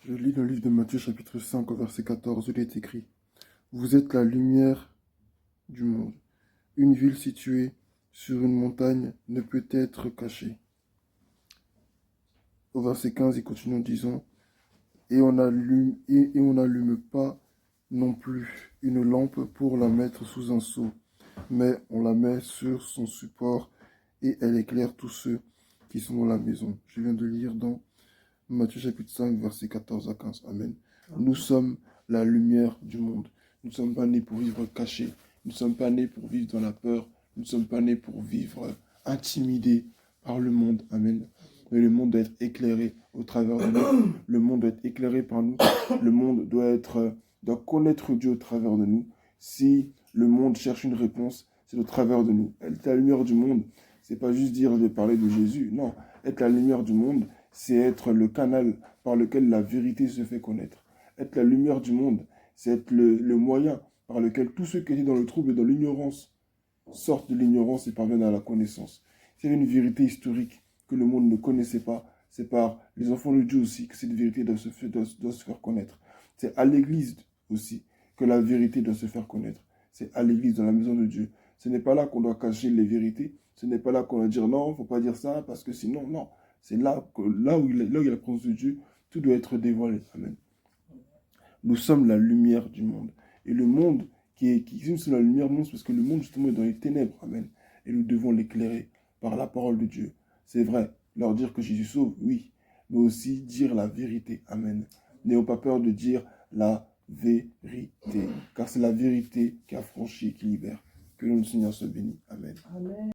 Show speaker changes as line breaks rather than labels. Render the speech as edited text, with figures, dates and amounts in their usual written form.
Je lis le livre de Matthieu chapitre 5 au verset 14 où il est écrit: Vous êtes la lumière du monde. Une ville située sur une montagne ne peut être cachée. Au verset 15, il continue en disant: Et on n'allume pas non plus une lampe pour la mettre sous un seau, mais on la met sur son support et elle éclaire tous ceux qui sont dans la maison. Je viens de lire dans Matthieu chapitre 5, verset 14 à 15. Amen. Nous sommes la lumière du monde. Nous ne sommes pas nés pour vivre cachés. Nous ne sommes pas nés pour vivre dans la peur. Nous ne sommes pas nés pour vivre intimidés par le monde. Amen. Mais le monde doit être éclairé au travers de nous. Le monde doit être éclairé par nous. Le monde doit connaître Dieu au travers de nous. Si le monde cherche une réponse, c'est au travers de nous. Être la lumière du monde, c'est pas juste dire je vais parler de Jésus. Non, être la lumière du monde, c'est être le canal par lequel la vérité se fait connaître. Être la lumière du monde, c'est être le moyen par lequel tous ceux qui étaient dans le trouble et dans l'ignorance sortent de l'ignorance et parviennent à la connaissance. C'est une vérité historique que le monde ne connaissait pas. C'est par les enfants de Dieu aussi que cette vérité doit se faire connaître. C'est à l'église aussi que la vérité doit se faire connaître. C'est à l'église, dans la maison de Dieu. Ce n'est pas là qu'on doit cacher les vérités. Ce n'est pas là qu'on doit dire non, il ne faut pas dire ça parce que sinon, non. C'est là où il y a la présence de Dieu, tout doit être dévoilé. Amen. Nous sommes la lumière du monde. Et le monde qui est sous la lumière du monde, c'est parce que le monde justement est dans les ténèbres. Amen. Et nous devons l'éclairer par la parole de Dieu. C'est vrai, leur dire que Jésus sauve, oui, mais aussi dire la vérité. Amen. N'ayons pas peur de dire la vérité, car c'est la vérité qui affranchit et qui libère. Que le Seigneur soit béni. Amen. Amen.